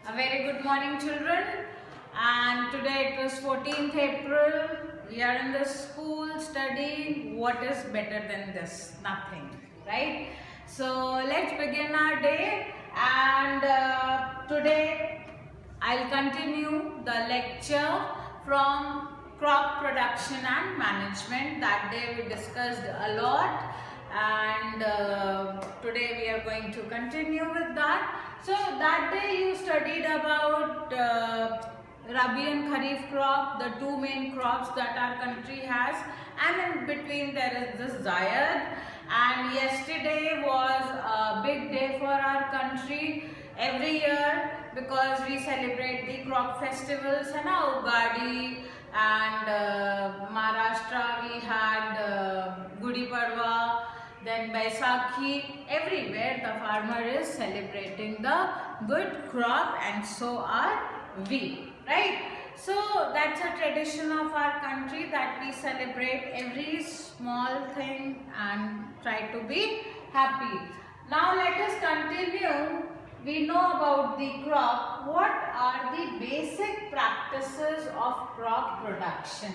A very good morning, children. And today it was 14th April. We are in the school studying. What is better than this? Nothing, right? So let's begin our day. And today I'll continue the lecture from crop production and management. That day we discussed a lot, and today we are going to continue with that. So that day you studied about Rabi and Kharif crop, the two main crops that our country has, and in between there is this Zayad. And yesterday was a big day for our country every year because we celebrate the crop festivals, and Ugadi, and Maharashtra we had Gudi Padwa, then Baisakhi. Everywhere the farmer is celebrating the good crop, and so are we, right? So that's a tradition of our country that we celebrate every small thing and try to be happy. Now let us continue. We know about the crop. What are the basic practices of crop production?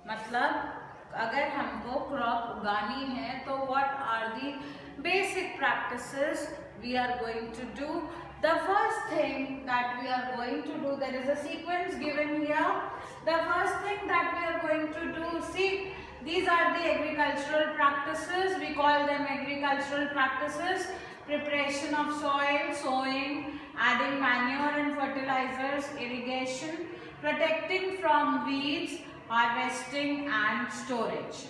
मतलब अगर हमको crop उगानी है तो what are the basic practices we are going to do? The first thing that we are going to do, there is a sequence given here. The first thing that we are going to do, see, these are the agricultural practices. We call them agricultural practices. Preparation of soil, sowing, adding manure and fertilizers, irrigation, protecting from weeds, harvesting and storage.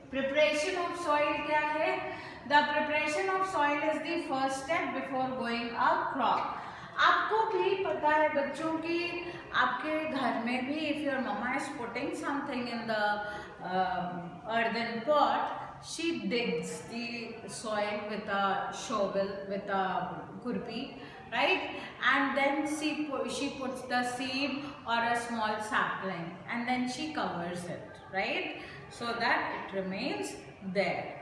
Preparation of soil क्या है? The preparation of soil is the first step before growing a crop. आपको भी पता है बच्चों की आपके घर में भी if your mama is putting something in the earthen pot, she digs the soil with a shovel, with a kurpi, right? And then she puts the seed or a small sapling, and then she covers it, right? So that it remains there.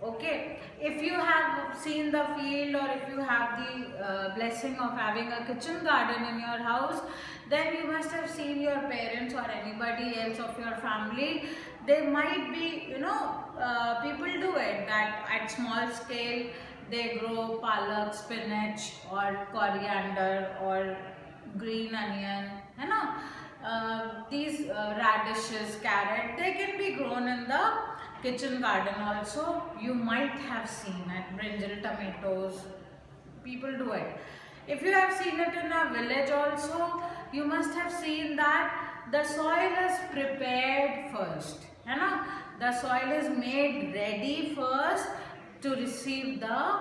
Okay, if you have seen the field, or if you have the blessing of having a kitchen garden in your house, then you must have seen your parents or anybody else of your family. They might be, people do it that at small scale they grow palak, spinach or coriander or green onion, these radishes, carrot, they can be grown in the kitchen garden also. You might have seen it, brinjal, tomatoes, people do it. If you have seen it in a village also, you must have seen that the soil is prepared first, the soil is made ready first to receive the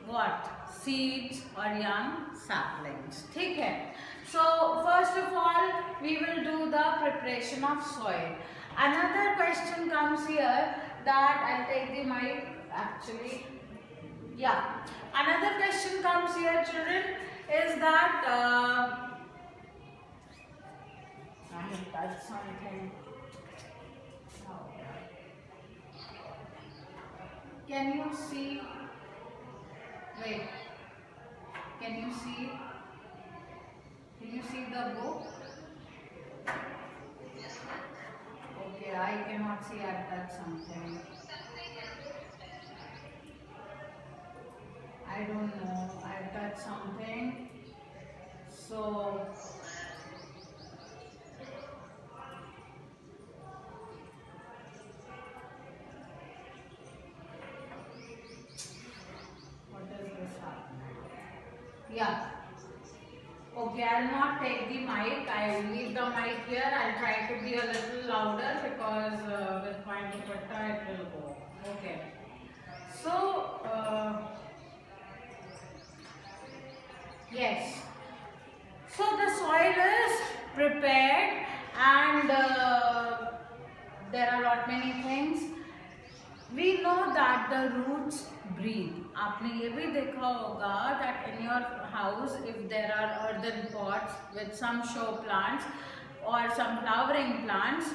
what? Seeds or young saplings. ठीक है? So first of all, we will do the preparation of soil. Another question comes here that I'll take the mic actually. Yeah. Another question comes here, children, is that I have touched something. Can you see? Wait. Can you see? Can you see the book? Okay, I cannot see. I touched something. I don't know. I touched something. So what is this happening? Yeah. Okay, I'll not take the mic. I'll leave the mic here. I'll try to be a little louder because with my dupatta it will go. Okay. So, yes. So the soil is prepared, and there are lot many things. We know that the roots breathe. आपने ये भी देखा होगा that in your house, if there are earthen pots with some show plants or some flowering plants,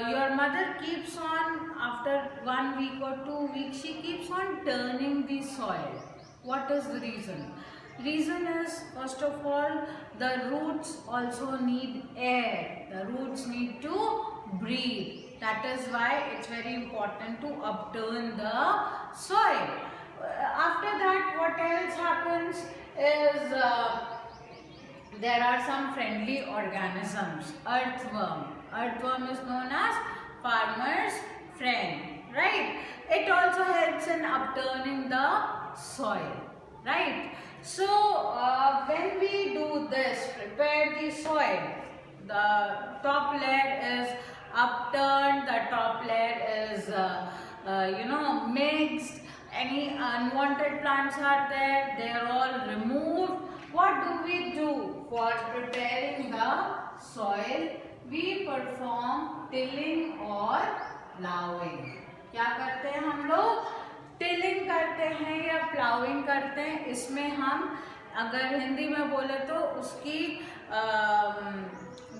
your mother keeps on, after 1 week or 2 weeks, she keeps on turning the soil. What is the reason? Reason is, first of all, the roots also need air. The roots need to breathe. That is why it's very important to upturn the soil. After that, what else happens is there are some friendly organisms. Earthworm. Earthworm is known as farmer's friend, right? It also helps in upturning the soil, right? So when we do this, prepare the soil, the top layer is upturned, the top layer is mixed, any unwanted plants are there, they are all removed. What do we do for preparing the soil? We perform tilling or plowing. क्या करते हैं हम लोग? Tilling करते हैं या ploughing करते हैं. इसमें हम अगर हिंदी में बोले तो उसकी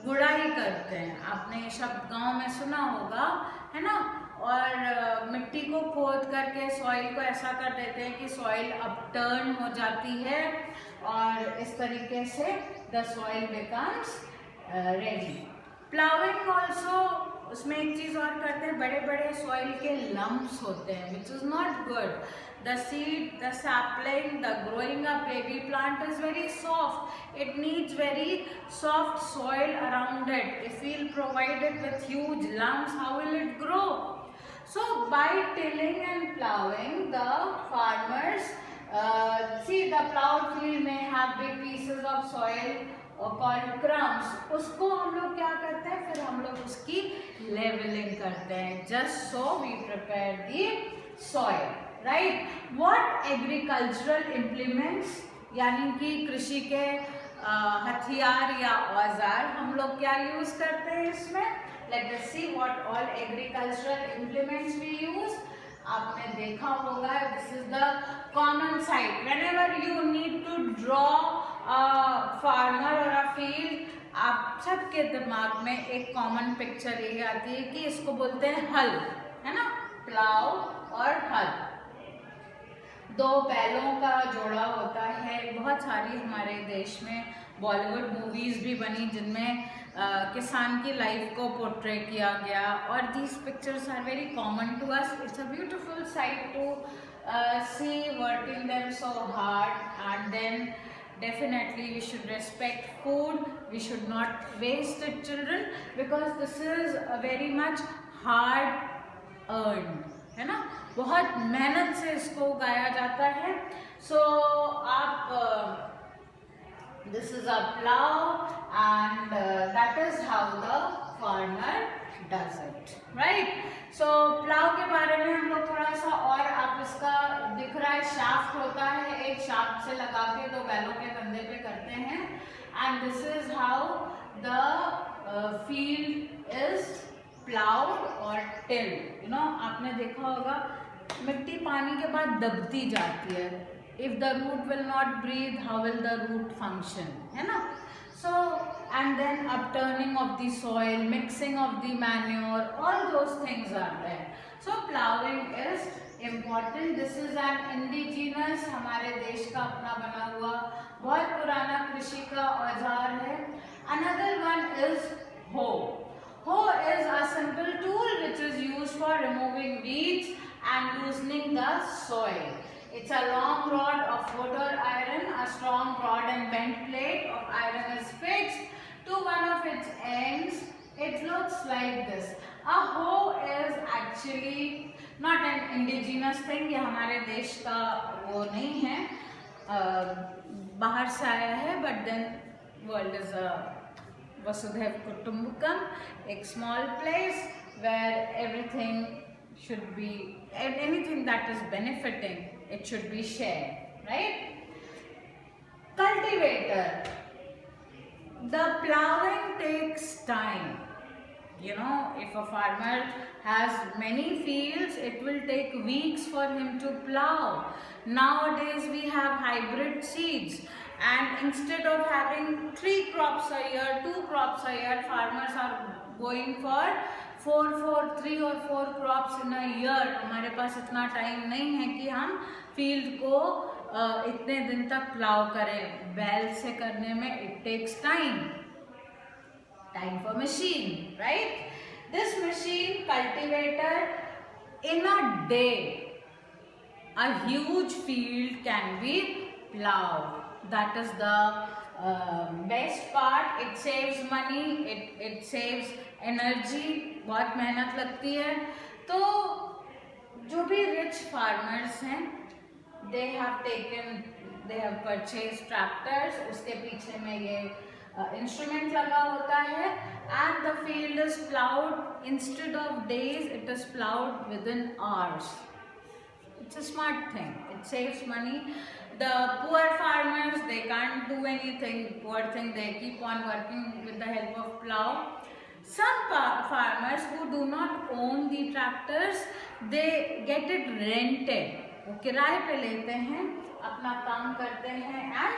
गुड़ाई करते हैं. आपने ये शब्द गांव में सुना होगा, है ना. और मिट्टी को खोद करके सॉइल को ऐसा कर देते हैं कि सॉइल अपटर्न हो जाती है और इस तरीके से the soil becomes ready. Ploughing also, उसमें एक चीज और करते हैं, बड़े बड़े सॉइल के लम्प्स होते हैं, विच is not good. The seed, the sapling, the growing up baby plant is very soft. It needs very soft soil around it. If we'll provide it with huge lumps, how will it grow? So by tilling and plowing, the farmers see the plowed field may have big pieces of soil called crumbs. उसको हम लोग क्या करते हैं, फिर हम लोग उसकी लेवलिंग करते हैं. Just so we prepare the soil. Right. What agricultural implements, यानी कि कृषि के हथियार या औजार हम लोग क्या यूज करते हैं इसमें. Let us see what all agricultural implements we use. आपने देखा होगा, this is the common sight. Whenever you need to draw a farmer और अ फील्ड, आप सबके दिमाग में एक कॉमन पिक्चर ये आती है कि इसको बोलते हैं हल, है ना. प्लाउ और हल, दो बैलों का जोड़ा होता है. बहुत सारी हमारे देश में बॉलीवुड मूवीज भी बनी जिनमें किसान की लाइफ को पोर्ट्रे किया गया. और these pictures are very common to us. It's a beautiful sight to see working them so hard. And then definitely we should respect food. We should not waste it, children, because this is a very much hard earned, है ना. बहुत मेहनत से इसको उगाया जाता है. सो आप this is a plough and that is how the farmer does it, right. So plough के बारे में हम लोग थोड़ा सा और, आप इसका दिख रहा है शाफ्ट होता है, एक शाफ्ट से लगा के दो बैलों के कंधे पे करते हैं. And this is how the field is ploughed और टिल्ड. यू नो, आपने देखा होगा मिट्टी पानी के बाद दबती जाती है. If the root will not breathe, how will the root function, है ना. So and then upturning of the soil, mixing of the manure, all those things are there. So ploughing is important. This is an indigenous, हमारे देश का अपना बना हुआ बहुत पुराना कृषि का औजार है. अनदर वन इज हो. Hoe is a simple tool which is used for removing weeds and loosening the soil. It's a long rod of wood or iron. A strong rod and bent plate of iron is fixed to one of its ends. It looks like this. A hoe is actually not an indigenous thing. ये हमारे देश का वो नहीं है, बाहर से आया है. But then world is a Vasudhaiv Kutumbakam, a small place where everything should be, anything that is benefiting, it should be shared, right? Cultivator. The plowing takes time. You know, if a farmer has many fields, it will take weeks for him to plow. Nowadays we have hybrid seeds. And instead of having 3 crops a year, 2 crops a year, farmers are going for 3 or 4 crops in a year. हमारे पास इतना time नहीं है कि हम field को इतने दिन तक प्लाव करें, बैल से करने में it takes time for machine, right? This machine cultivated in a day, a huge field can be plowed. That is the best part. It saves money, it saves energy. बहुत मेहनत लगती है. तो जो भी rich farmers हैं, they have purchased tractors. उसके पीछे में ये इंस्ट्रूमेंट लगा होता है, and the field is plowed instead of days, it is plowed within hours. It's a smart thing. It saves money. The poor farmers, they can't do anything. Poor thing, they keep on working with the help of plow. Some farmers who do not own the tractors, they get it rented. वो किराए पे लेते हैं, अपना काम करते हैं, and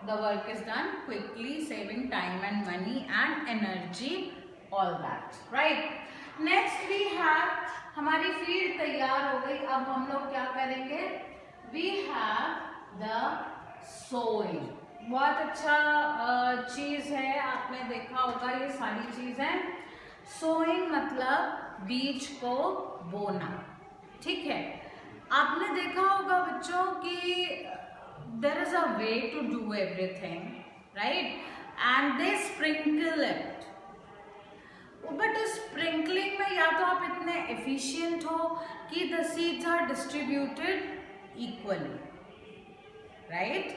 the work is done quickly, saving time and money and energy, all that, right? Next we have, हमारी फील्ड तैयार हो गई. अब हम लोग क्या करेंगे? We have the sowing. बहुत अच्छा चीज है, आपने देखा होगा ये सारी चीजें. सोइंग मतलब बीज को बोना, ठीक है. आपने देखा होगा बच्चों कि there is a way to do everything, right? And they sprinkle it. But sprinkling में या तो आप इतने efficient हो कि the seeds are distributed equally, right?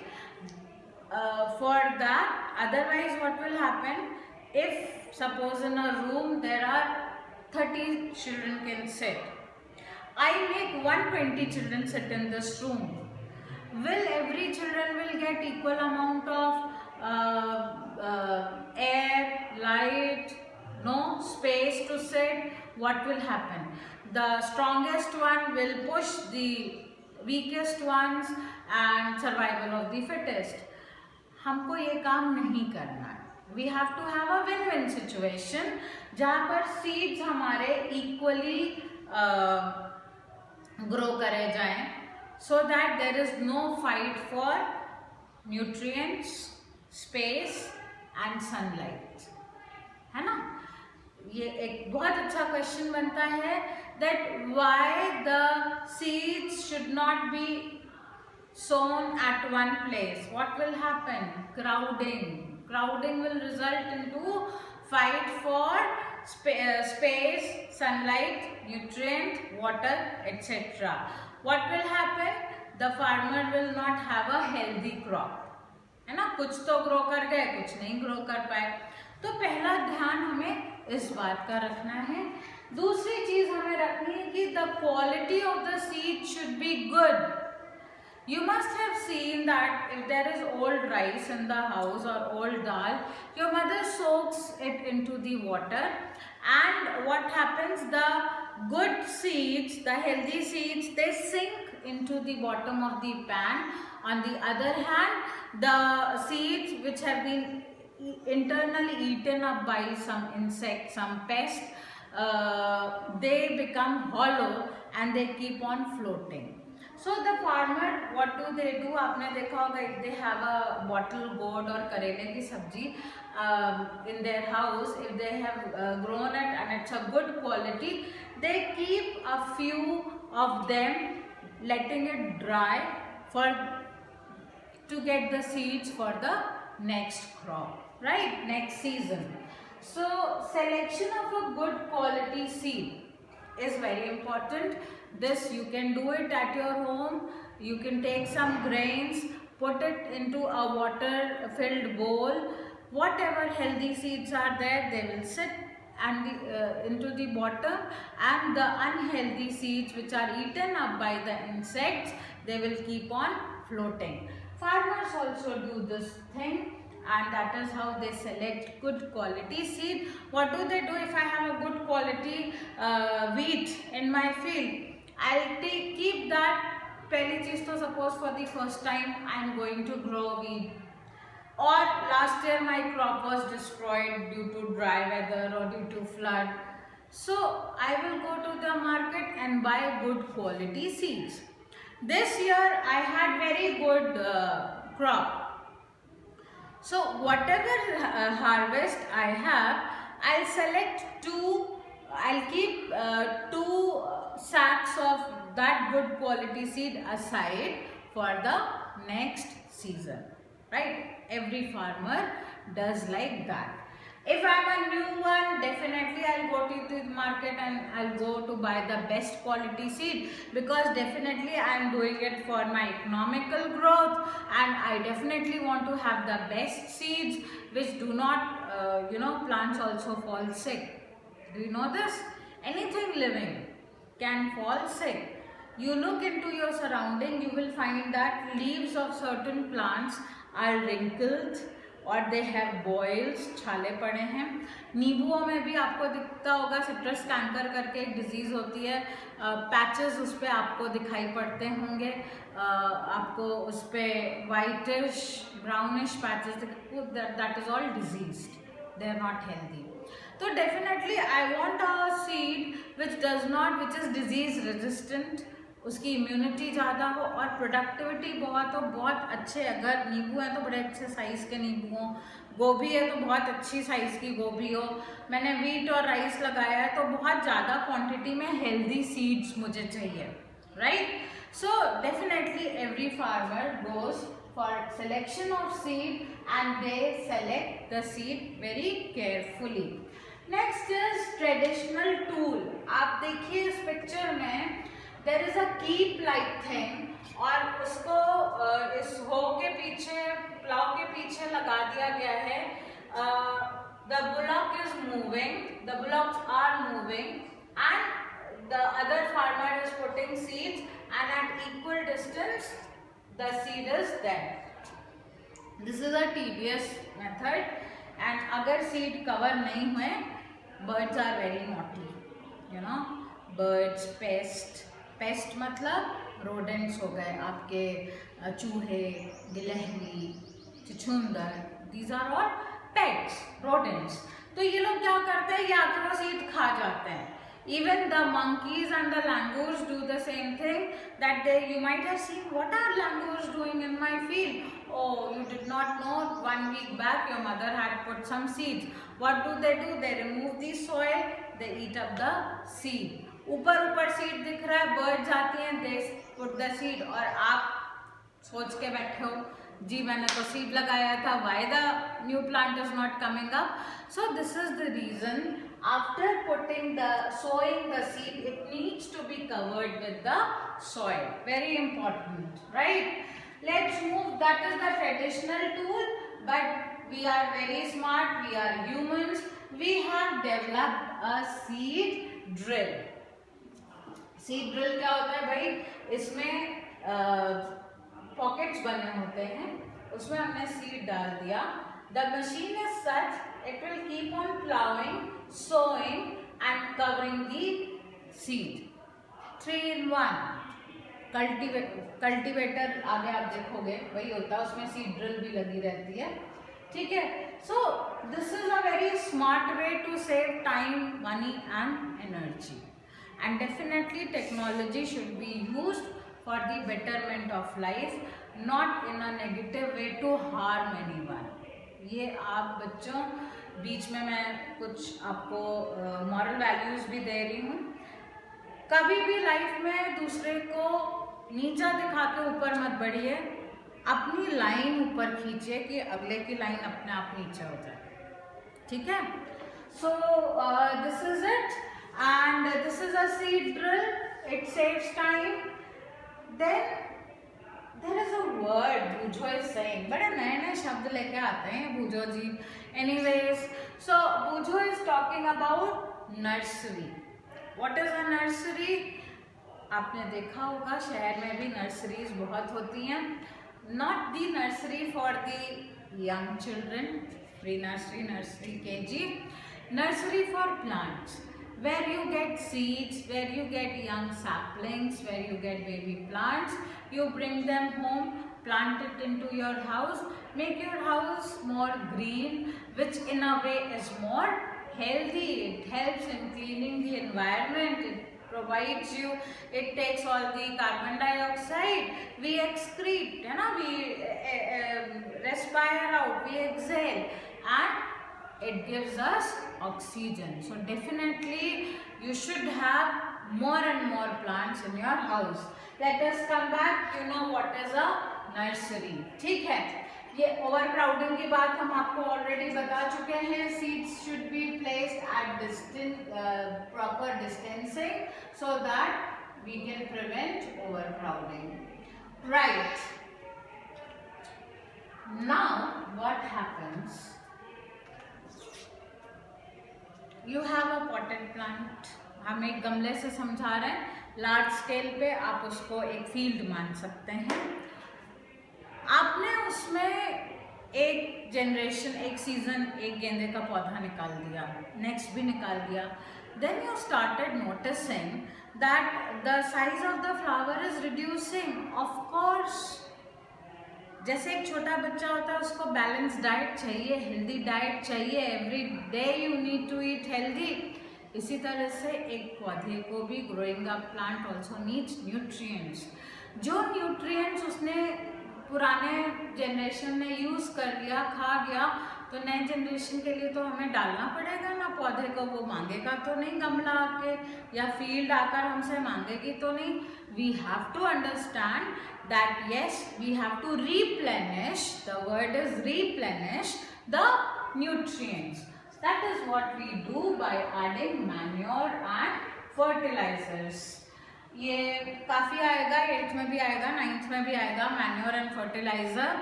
For that, otherwise what will happen? If suppose in a room there are 30 children can sit, I make 120 children sit in this room. Will every children will get equal amount of air, light, no space to sit? What will happen? The strongest one will push the weakest ones and survival of the fittest. हमको ये काम नहीं करना है. We have to have a win-win situation जहाँ पर seeds हमारे equally grow करे जाएं, so that there is no fight for nutrients, space and sunlight. है ना? ये एक बहुत अच्छा क्वेश्चन बनता है that why the seeds should not be sown at one place. What will happen? Crowding. Crowding will result into fight for space, sunlight, nutrient, water, etc. What will happen? The farmer will not have a healthy crop. है ना? कुछ तो grow कर गए, कुछ नहीं grow कर पाए. तो पहला ध्यान हमें इस बात का रखना है. दूसरी चीज हमें रखनी है कि the quality of the seed should be good. You must have seen that if there is old rice in the house or old dal, your mother soaks it into the water, and what happens? The good seeds, the healthy seeds, they sink into the bottom of the pan. On the other hand, the seeds which have been internally eaten up by some insect, some pest, they become hollow and they keep on floating. So the farmer, what do? आपने देखा होगा, if they have a bottle gourd or करेले की सब्जी in their house, if they have grown it and it's a good quality, they keep a few of them, letting it dry to get the seeds for the next crop, right? Next season. So selection of a good quality seed is very important. This you can do it at your home. You can take some grains, put it into a water filled bowl. Whatever healthy seeds are there, they will sit and into the bottom, and the unhealthy seeds which are eaten up by the insects, they will keep on floating. Farmers also do this thing, and that is how they select good quality seed. What do they do? If I have a good quality wheat in my field, I'll keep that. पहली चीज तो suppose for the first time I am going to grow wheat, or last year my crop was destroyed due to dry weather or due to flood, so I will go to the market and buy good quality seeds. This year I had very good crop. So whatever harvest I have, I'll select I'll keep 2 sacks of that good quality seed aside for the next season, right? Every farmer does like that. If I'm a new one, definitely I'll go to the market and I'll go to buy the best quality seed, because definitely I'm doing it for my economical growth, and I definitely want to have the best seeds which do not, plants also fall sick. Do you know this? Anything living can fall sick. You look into your surrounding, you will find that leaves of certain plants are wrinkled और they have boils, छाले पड़े हैं. नींबुओं में भी आपको दिखता होगा, citrus canker करके एक डिजीज होती है, पैचेस उस पर आपको दिखाई पड़ते होंगे, आपको उस पर whitish brownish patches, that is all diseased, they are not healthy. So definitely I want a seed which is disease resistant, उसकी इम्यूनिटी ज़्यादा हो और प्रोडक्टिविटी बहुत हो, बहुत अच्छे. अगर नींबू है तो बड़े अच्छे साइज़ के नींबू हो, गोभी है तो बहुत अच्छी साइज़ की गोभी हो, मैंने वीट और राइस लगाया है तो बहुत ज़्यादा क्वांटिटी में हेल्दी सीड्स मुझे चाहिए, right? So definitely every farmer goes for selection of seed and they select the seed very carefully. Next is traditional tool. आप देखिए इस पिक्चर में there is a keep like thing और उसको इस हो के पीछे, प्लाव के पीछे लगा दिया गया है. The bullock is moving, the bullocks are moving and the other farmer is putting seeds and at equal distance the seed is there. This is a tedious method and अगर seed cover नहीं हुए, birds are very naughty, birds, pest मतलब rodents हो गए आपके, चूहे, गिलहरी, चिचुंदर, these are all pets, rodents. तो ये लोग क्या करते हैं, ये आकर वो seed खा जाते हैं. Even the monkeys and the langurs do the same thing, that you might have seen, what are langurs doing in my field? Oh, you did not know, 1 week back your mother had put some seeds. What do? They remove the soil, they eat up the seed. ऊपर seed दिख रहा है, birds आती हैं, they put the seed और आप सोच के बैठे हो, जी मैंने तो seed लगाया था, why the new plant is not coming up? So this is the reason. After sowing the seed, it needs to be covered with the soil. Very important, right? Let's move. That is the traditional tool, but we are very smart. We are humans. We have developed a seed drill. Seed drill क्या होता है भाई? इसमें pockets बने होते हैं. उसमें हमने seed डाल दिया. The machine is such, it will keep on plowing, sowing and covering the seed. 3 in 1. Cultivator आगे आप देखोगे वही होता है, उसमें सीड ड्रिल भी लगी रहती है, ठीक है. So this is a very smart way to save time, money and energy. And definitely technology should be used for the betterment of life, not in a negative way to harm anyone. ये आप बच्चों, बीच में मैं कुछ आपको moral values भी दे रही हूँ. कभी भी लाइफ में दूसरे को नीचा दिखा के ऊपर मत बढ़िए, अपनी लाइन ऊपर खींचिए कि अगले की लाइन अपने आप नीचे हो जाए, ठीक है. So this is it and this is a seed drill. It saves time. Then there is a word Bhujo is saying, बड़े नए शब्द लेके आते हैं भूजो जी. Anyways, so Bhujo is talking about nursery. What is a nursery? आपने देखा होगा शहर में भी नर्सरीज बहुत होती हैं. Not the nursery for the young children, pre-nursery, nursery, KG. Nursery for plants, where you get seeds, where you get young saplings, where you get baby plants. You bring them home, plant it into your house, make your house more green, which in a way is more healthy. It helps in cleaning the environment, it provides you, it takes all the carbon dioxide, we excrete, है ना, we respire out, we exhale, and it gives us oxygen. So definitely you should have more and more plants in your house. Let us come back, you know what is a nursery. ठीक है, ये over crowding की बात हम आपको already बता चुके हैं. Seeds should be placed at distance, proper distancing, so that we can prevent overcrowding. Right, now what happens, you have a potted plant. हम एक गमले से समझा रहे हैं, लार्ज स्केल पे आप उसको एक फील्ड मान सकते हैं. आपने उसमें एक जनरेशन, एक सीजन, एक गेंदे का पौधा निकाल दिया, नेक्स्ट भी निकाल दिया. Then you started noticing that the size of the flower is reducing. Of course, जैसे एक छोटा बच्चा होता है, उसको बैलेंस डाइट चाहिए, हेल्दी डाइट चाहिए, every day you need to eat healthy. इसी तरह से एक पौधे को भी, growing up plant also needs nutrients. जो न्यूट्रिएंट्स उसने पुराने जनरेशन ने यूज़ कर लिया, खा गया, तो नए जनरेशन के लिए तो हमें डालना पड़ेगा ना पौधे को. वो मांगेगा तो नहीं, गमला आके या फील्ड आकर हमसे मांगेगी तो नहीं. We have to understand that yes, we have to replenish, the word is replenish the nutrients. That is what we do by adding manure and fertilizers. ये काफ़ी आएगा, 8th में भी आएगा, 9th में भी आएगा, manure and fertilizer.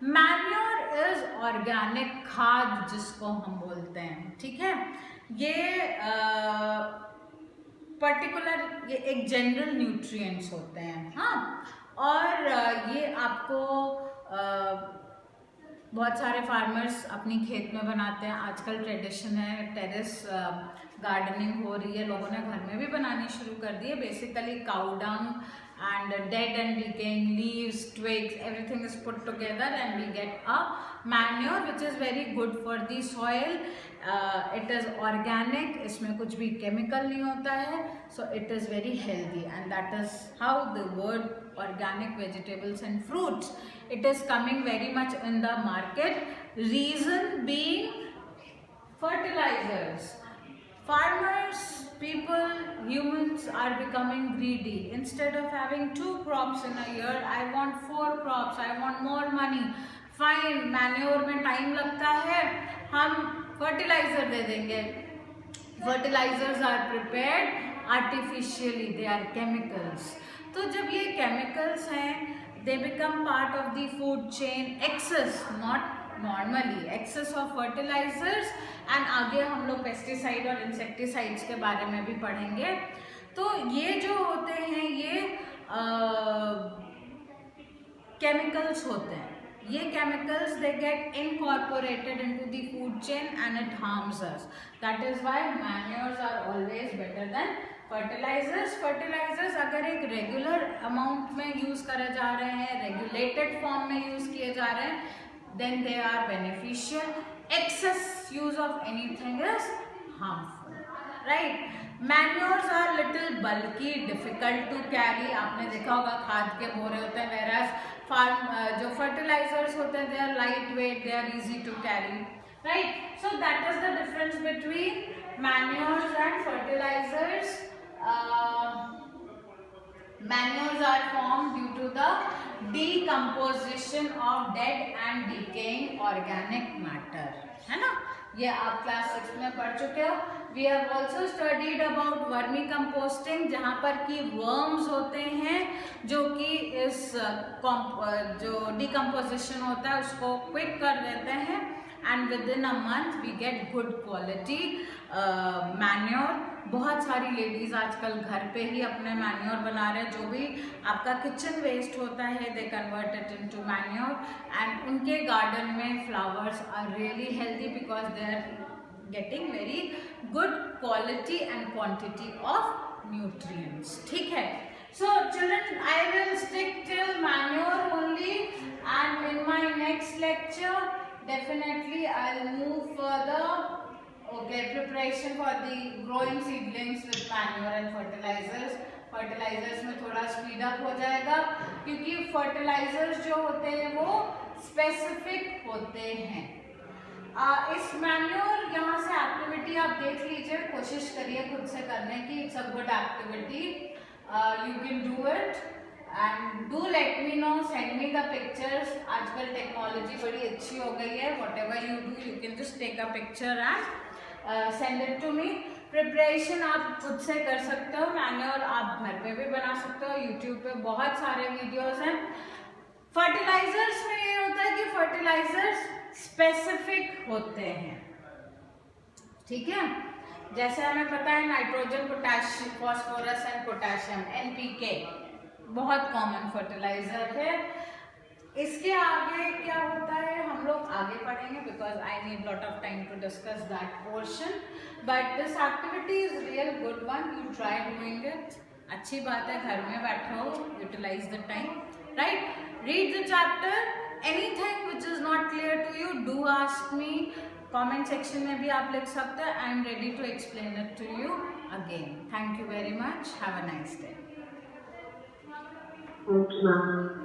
Manure is organic खाद जिसको हम बोलते हैं. ठीक है, ये पर्टिकुलर, ये एक जनरल न्यूट्रिएंट्स होते हैं. हाँ, और ये आपको बहुत सारे फार्मर्स अपनी खेत में बनाते हैं. आजकल ट्रेडिशन है, टेरेस गार्डनिंग हो रही है, लोगों ने घर में भी बनानी शुरू कर दी है. Basically cow dung and dead and decaying leaves, twigs, everything is put together and we get a manure which is very good for the soil. It is organic, इसमें कुछ भी chemical नहीं होता है, so it is very healthy, and that is how the word organic vegetables and fruits, it is coming very much in the market. Reason being fertilizers. Farmers, people, humans are becoming greedy. Instead of having 2 crops in a year, I want 4 crops, I want more money. Fine, manure में time लगता है, हम fertilizer दे देंगे. Fertilizers are prepared artificially, they are chemicals. तो जब ये chemicals हैं, they become part of the food chain. Excess, not normally, excess of fertilizers, and आगे हम लोग पेस्टिसाइड और इंसेक्टिसाइड्स के बारे में भी पढ़ेंगे. तो ये जो होते हैं, ये केमिकल्स होते हैं. ये chemicals they get incorporated into the food chain and it harms us. That is why manures are always better than fertilizers. Fertilizers अगर एक रेगुलर अमाउंट में यूज़ करे जा रहे हैं, रेगुलेटेड फॉर्म में यूज़ किए जा रहे हैं, then they are beneficial. Excess use of anything is harmful, right? Manures are little bulky, difficult to carry. आपने देखा होगा खाद के बोरे होते हैं, whereas farm जो fertilizers होते हैं, they are lightweight, they are easy to carry, right? So that is the difference between manures and fertilizers. Manures are formed due to the decomposition of dead and decaying organic matter, है ना. ये आप class 6 में पढ़ चुके हो. We have also studied about vermi composting, जहाँ पर कि वर्म्स होते हैं जो कि इस जो डिकम्पोजिशन होता है उसको क्विक कर देते हैं, and within a month we get good quality manure. बहुत सारी लेडीज़ आजकल घर पे ही अपने मैन्योर बना रहे हैं. जो भी आपका किचन वेस्ट होता है, they convert it into manure, and उनके गार्डन में flowers are really healthy because they are getting very good quality and quantity of nutrients. ठीक है. So children, I will stick till manure only, and in my next lecture definitely I'll move further Okay, preparation for the growing seedlings with manure and fertilizers. Fertilizers में थोड़ा speed up हो जाएगा क्योंकि fertilisers जो होते हैं वो specific होते हैं। इस मैन्योर यहाँ से एक्टिविटी आप देख लीजिए, कोशिश करिए खुद से करने की। It's a good activity, you can do it and do let me know, send me the pictures. आजकल टेक्नोलॉजी बड़ी अच्छी हो गई है, whatever you do you can just take a picture and send it to me. Preparation आप खुद से कर सकते हो, मैन्योर आप घर पे भी बना सकते हो, यूट्यूब पे बहुत सारे वीडियोस हैं। फर्टिलाइजर्स में ये होता है कि फर्टिलाइजर्स स्पेसिफिक होते हैं, ठीक है। जैसे हमें पता है nitrogen, potassium, phosphorus and potassium, NPK बहुत कॉमन फर्टिलाइजर है। इसके आगे क्या होता है हम लोग आगे पढ़ेंगे, because I need lot of time to discuss that portion, but this activity is real good one, you try doing it. अच्छी बात है, घर में बैठे हो, utilize the time, right. Read the chapter, anything which is not clear to you do ask me, comment section में भी आप लिख सकते हैं। I am ready to explain it to you again. Thank you very much, have a nice day. Thank you, ma'am.